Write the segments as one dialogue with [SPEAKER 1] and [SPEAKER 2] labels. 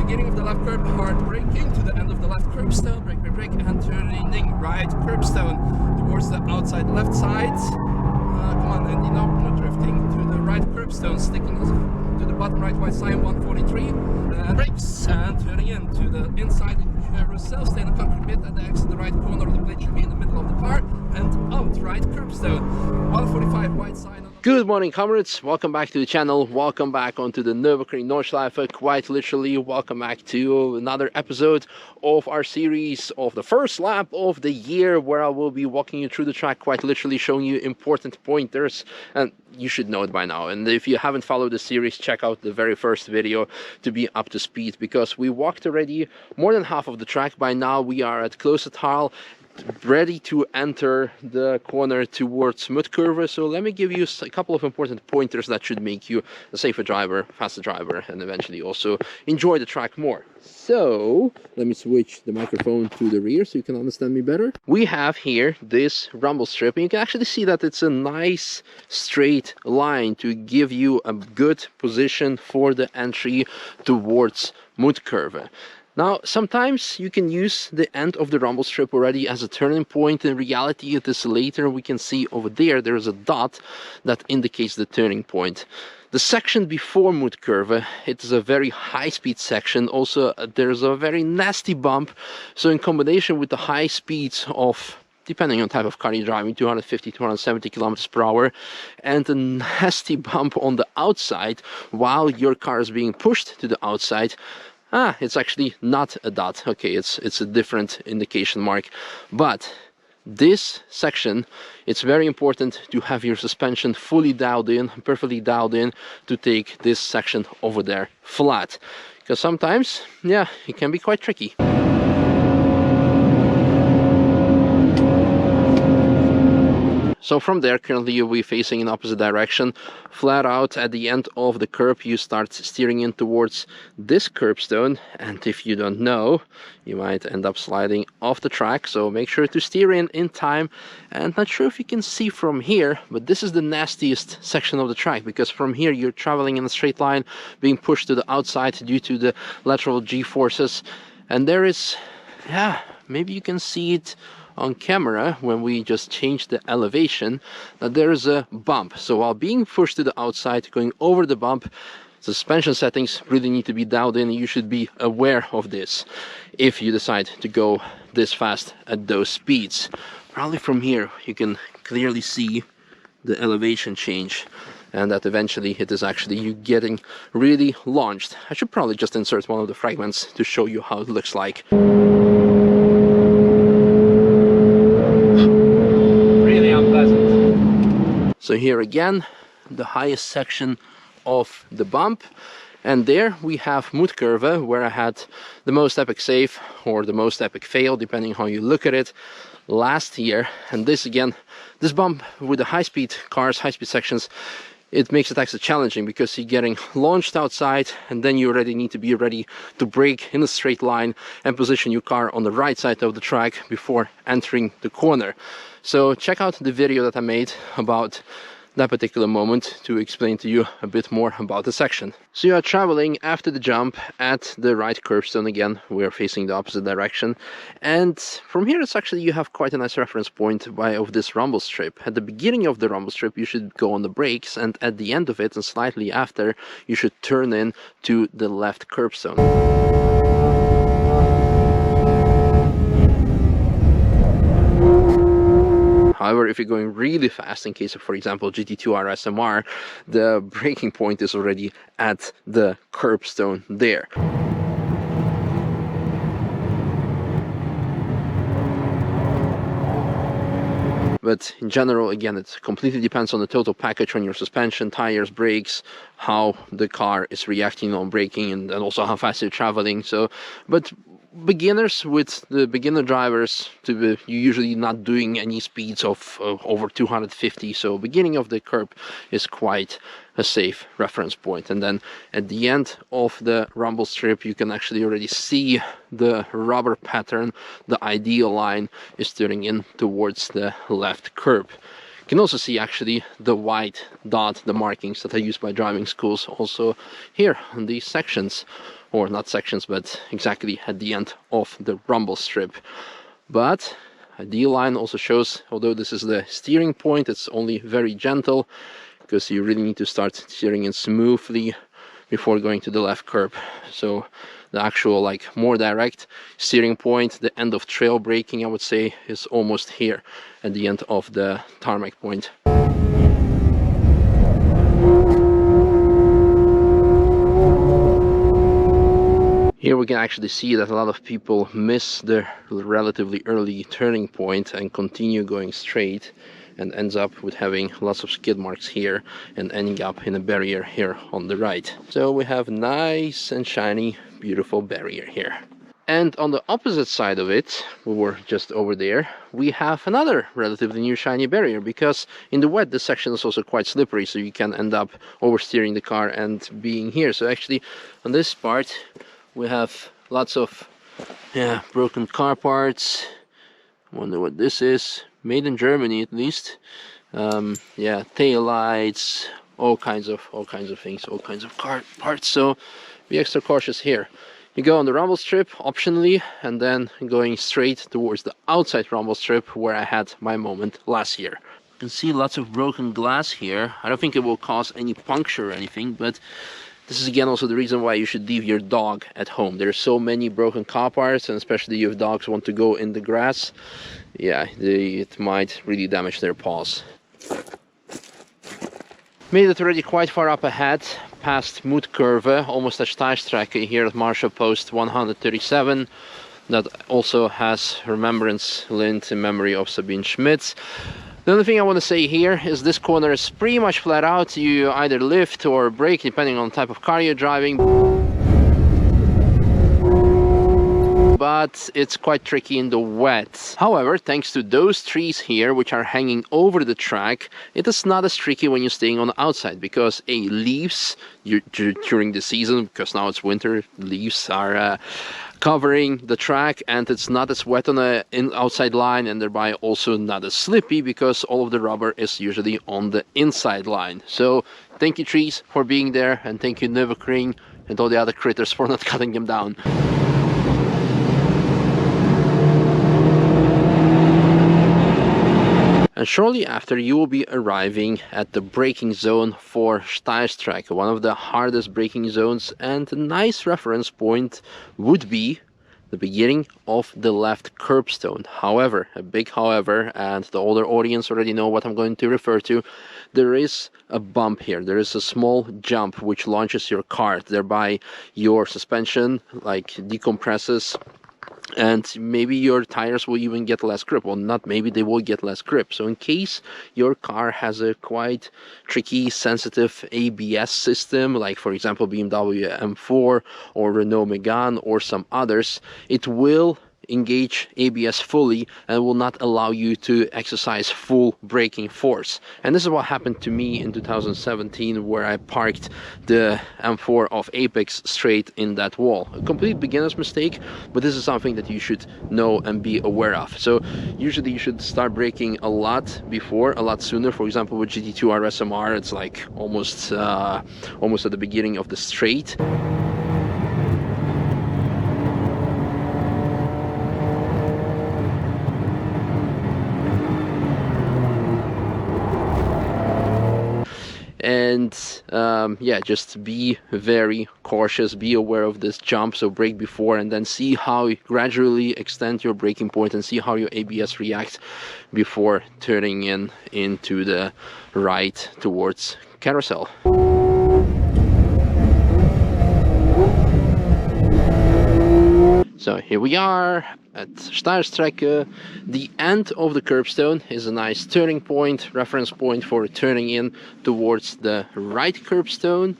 [SPEAKER 1] beginning of the left curb, hard braking to the end of the left curbstone, brake, brake, brake, and turning right curbstone towards the outside left side. Come on, and not drifting to the right curbstone, sticking to the bottom right wide side, 143, brakes, and turning into the inside Karussell, stay in the concrete bit at the exit, the right corner of the plate should be in the middle of the car, and out right curbstone, 145 wide side.
[SPEAKER 2] Good morning, comrades. Welcome back to the channel. Welcome back onto the Nürburgring Nordschleife. Quite literally, welcome back to another episode of our series of the first lap of the year, where I will be walking you through the track, quite literally showing you important pointers, and you should know it by now. And if you haven't followed the series, check out the very first video to be up to speed, because we walked already more than half of the track. By now we are at Klostertal, ready to enter the corner towards Mutkurve. So let me give you a couple of important pointers that should make you a safer driver, faster driver, and eventually also enjoy the track more. So let me switch the microphone to the rear so you can understand me better. We have here this rumble strip, and you can actually see that it's a nice straight line to give you a good position for the entry towards Mutkurve. Now, sometimes you can use the end of the rumble strip already as a turning point. In reality, it is later. We can see over there is a dot that indicates the turning point. The section before Mutkurve, it is a very high-speed section. Also, there's a very nasty bump. So in combination with the high speeds of, depending on type of car you're driving, 250, 270 kilometers per hour, and a nasty bump on the outside while your car is being pushed to the outside, it's actually not a dot. Okay, it's a different indication mark. But this section, it's very important to have your suspension fully dialed in, perfectly dialed in, to take this section over there flat. Because sometimes, yeah, it can be quite tricky. So from there, currently you'll be facing in opposite direction. Flat out at the end of the curb, you start steering in towards this curbstone. And if you don't know, you might end up sliding off the track. So make sure to steer in time. And not sure if you can see from here, but this is the nastiest section of the track, because from here you're traveling in a straight line, being pushed to the outside due to the lateral G-forces. And there is, maybe you can see it on camera when we just change the elevation, that there is a bump. So while being pushed to the outside, going over the bump, suspension settings really need to be dialed in. You should be aware of this if you decide to go this fast at those speeds. Probably from here you can clearly see the elevation change, and that eventually it is actually you getting really launched. I should probably just insert one of the fragments to show you how it looks like. So here again, the highest section of the bump, and there we have Mutkurve, where I had the most epic save or the most epic fail, depending how you look at it, last year. And this again, this bump with the high-speed cars, high-speed sections, it makes it extra challenging because you're getting launched outside, and then you already need to be ready to brake in a straight line and position your car on the right side of the track before entering the corner. So check out the video that I made about that particular moment to explain to you a bit more about the section. So you are traveling after the jump at the right curbstone. Again, we are facing the opposite direction, and from here it's actually you have quite a nice reference point of this rumble strip. At the beginning of the rumble strip you should go on the brakes, and at the end of it and slightly after you should turn in to the left curbstone. However, if you're going really fast, in case of, for example, GT2 RSMR, the braking point is already at the curbstone there. But in general, again, it completely depends on the total package, on your suspension, tires, brakes, how the car is reacting on braking, and also how fast you're traveling. So, but beginners, with the beginner drivers, you're usually not doing any speeds of over 250, so beginning of the curb is quite a safe reference point. And then at the end of the rumble strip you can actually already see the rubber pattern. The ideal line is turning in towards the left curb. can also see actually the white dot, the markings that are used by driving schools also here on these sections, or not sections, but exactly at the end of the rumble strip. But a D line also shows, although this is the steering point, it's only very gentle, because you really need to start steering in smoothly before going to the left curb. So the actual like more direct steering point, the end of trail braking, I would say, is almost here at the end of the tarmac point. Here we can actually see that a lot of people miss the relatively early turning point and continue going straight, and ends up with having lots of skid marks here and ending up in a barrier here on the right. So we have nice and shiny, beautiful barrier here. And on the opposite side of it, we were just over there, we have another relatively new shiny barrier, because in the wet this section is also quite slippery, so you can end up oversteering the car and being here. So actually on this part we have lots of broken car parts. Wonder what this is. Made in Germany at least. Tail lights, all kinds of things, all kinds of car parts. So be extra cautious here. You go on the rumble strip optionally, and then going straight towards the outside rumble strip where I had my moment last year. You can see lots of broken glass here. I don't think it will cause any puncture or anything, but this is again also the reason why you should leave your dog at home. There's so many broken car parts, and especially if dogs want to go in the grass, it might really damage their paws. Made it already quite far up ahead, past Mutkurve, almost at Steilstrecke here at Marshall Post 137. That also has remembrance lint in memory of Sabine Schmitz. The only thing I want to say here is this corner is pretty much flat out. You either lift or brake depending on the type of car you're driving. But it's quite tricky in the wet. However, thanks to those trees here which are hanging over the track, it is not as tricky when you're staying on the outside, because leaves during the season, because now it's winter, leaves are covering the track, and it's not as wet on the outside line, and thereby also not as slippy, because all of the rubber is usually on the inside line. So thank you trees for being there, and thank you Nürburgring and all the other critters for not cutting them down. And shortly after, you will be arriving at the braking zone for Steilstrecke, one of the hardest braking zones, and a nice reference point would be the beginning of the left curbstone. However, a big however, and the older audience already know what I'm going to refer to, there is a bump here. There is a small jump which launches your car, thereby your suspension decompresses, and maybe your tires will even get less grip. Well, not maybe, they will get less grip. So in case your car has a quite tricky, sensitive ABS system, like for example BMW M4 or Renault Megane or some others, it will engage ABS fully and will not allow you to exercise full braking force. And this is what happened to me in 2017, where I parked the M4 of Apex straight in that wall. A complete beginner's mistake, but this is something that you should know and be aware of. So usually you should start braking a lot sooner. For example, with GT2 RSMR, it's like almost at the beginning of the straight. And just be very cautious, be aware of this jump, so brake before and then see how you gradually extend your braking point and see how your ABS reacts before turning into the right towards Karussell. So here we are at Steilstrecke. The end of the curbstone is a nice turning point, reference point for turning in towards the right curbstone.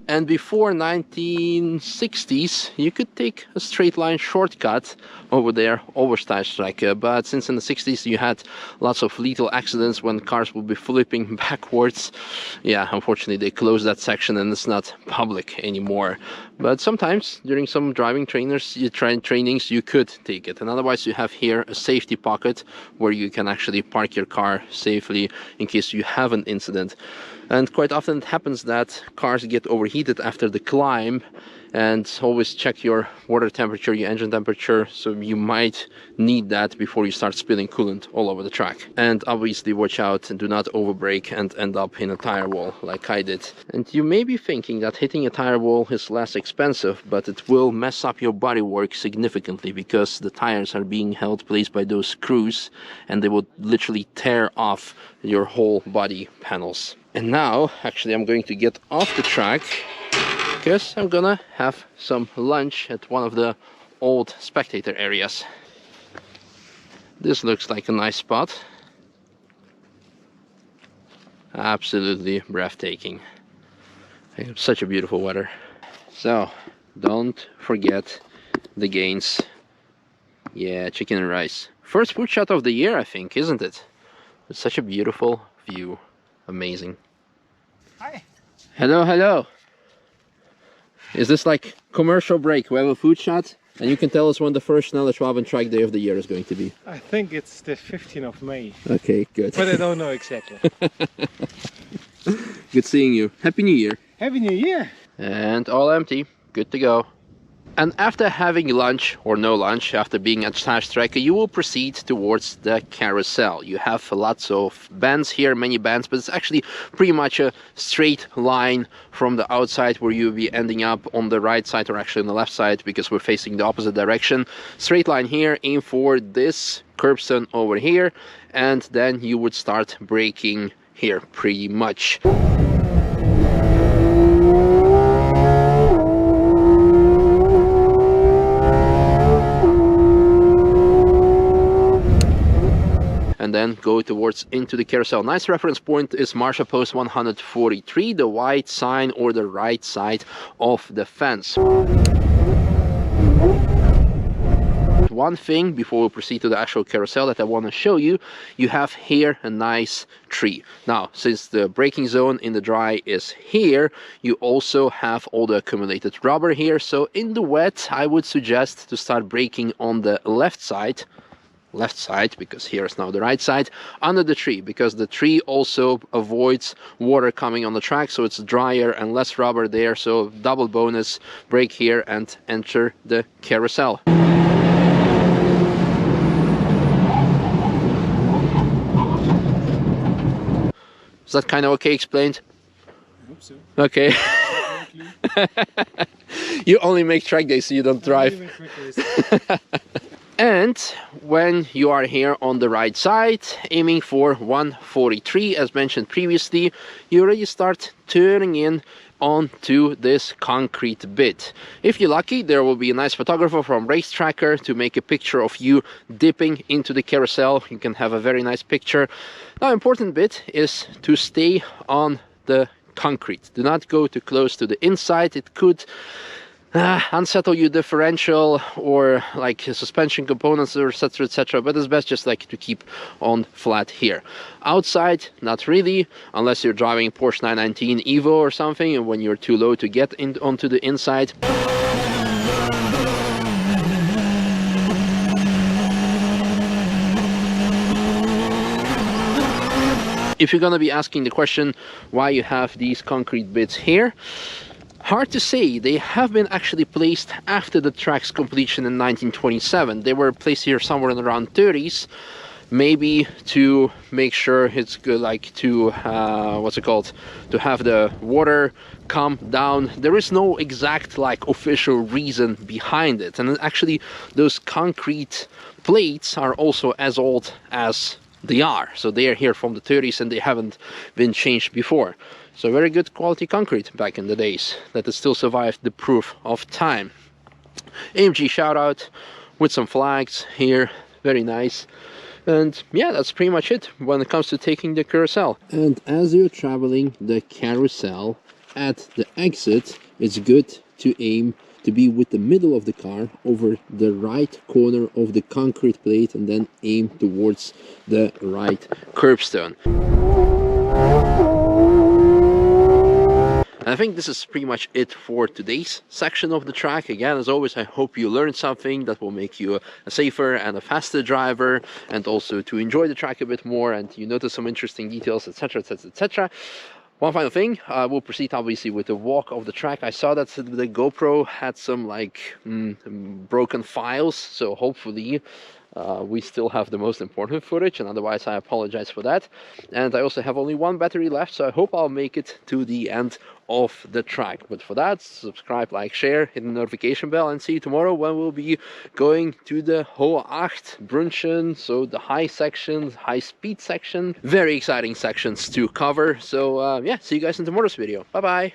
[SPEAKER 2] And And before 1960s, you could take a straight line shortcut over there, over Steilstrecke. But since in the 60s you had lots of lethal accidents when cars would be flipping backwards, yeah, unfortunately they closed that section and it's not public anymore. But sometimes during some driving trainings you could take it. And otherwise you have here a safety pocket where you can actually park your car safely in case you have an incident. And quite often it happens that cars get overheated after the climb, and always check your water temperature, your engine temperature, so you might need that before you start spilling coolant all over the track. And obviously watch out and do not overbrake and end up in a tire wall like I did. And you may be thinking that hitting a tire wall is less expensive, but it will mess up your bodywork significantly because the tires are being held placed by those screws and they will literally tear off your whole body panels. And now actually I'm going to get off the track because I'm gonna have some lunch at one of the old spectator areas. This looks like a nice spot. Absolutely breathtaking. Such a beautiful weather. So don't forget the gains. Yeah, chicken and rice. First food shot of the year, I think, isn't it? It's such a beautiful view. Amazing.
[SPEAKER 3] Hi.
[SPEAKER 2] Hello, hello. Is this like commercial break? We have a food shot and you can tell us when the first Schwaben track day of the year is going to be.
[SPEAKER 3] I think it's the 15th of May.
[SPEAKER 2] Okay, good.
[SPEAKER 3] But I don't know exactly.
[SPEAKER 2] Good seeing you. Happy New Year.
[SPEAKER 3] Happy New Year.
[SPEAKER 2] And all empty. Good to go. And after having lunch, or no lunch, after being at Steilstrecke, you will proceed towards the Karussell. You have lots of bends here, many bends, but it's actually pretty much a straight line from the outside where you'll be ending up on the right side, or actually on the left side, because we're facing the opposite direction. Straight line here, aim for this curbstone over here, and then you would start braking here pretty much. And then go towards into the Karussell. Nice reference point is Marshall Post 143, the white sign or the right side of the fence. One thing before we proceed to the actual Karussell that I want to show you, you have here a nice tree. Now, since the braking zone in the dry is here, you also have all the accumulated rubber here. So in the wet, I would suggest to start braking on the left side, because here is now the right side, under the tree, because the tree also avoids water coming on the track, so it's drier and less rubber there. So double bonus, brake here and enter the Karussell. Is that kind of okay explained?
[SPEAKER 3] I hope so.
[SPEAKER 2] Okay. You only make track days, so you don't drive. And when you are here on the right side, aiming for 143, as mentioned previously, you already start turning in onto this concrete bit. If you're lucky, there will be a nice photographer from Race Tracker to make a picture of you dipping into the Karussell. You can have a very nice picture. Now, important bit is to stay on the concrete. Do not go too close to the inside. It could unsettle your differential or like suspension components, or etc, but it's best just like to keep on flat here. Outside, not really, unless you're driving Porsche 919 Evo or something, and when you're too low to get onto the inside. If you're gonna be asking the question why you have these concrete bits here, hard to say. They have been actually placed after the track's completion in 1927. They were placed here somewhere in around 30s, maybe to make sure it's good, like to to have the water come down. There is no exact like official reason behind it, and actually those concrete plates are also as old as they are, so they are here from the 30s and they haven't been changed before. So very good quality concrete back in the days that has still survived the proof of time. AMG shout out with some flags here, very nice. And yeah, that's pretty much it when it comes to taking the Karussell. And as you're traveling the Karussell, at the exit, it's good to aim to be with the middle of the car over the right corner of the concrete plate and then aim towards the right curbstone. And I think this is pretty much it for today's section of the track. Again, as always, I hope you learned something that will make you a safer and a faster driver, and also to enjoy the track a bit more, and you notice some interesting details, etc, etc, etc. One final thing, we'll proceed obviously with the walk of the track. I saw that the GoPro had some like broken files, so hopefully we still have the most important footage, and otherwise I apologize for that. And I also have only one battery left, so I hope I'll make it to the end of the track. But for that, subscribe, like, share, hit the notification bell, and see you tomorrow when we'll be going to the Hohe Acht Brunchen, so the high section, high speed section. Very exciting sections to cover. So yeah, see you guys in tomorrow's video. Bye bye.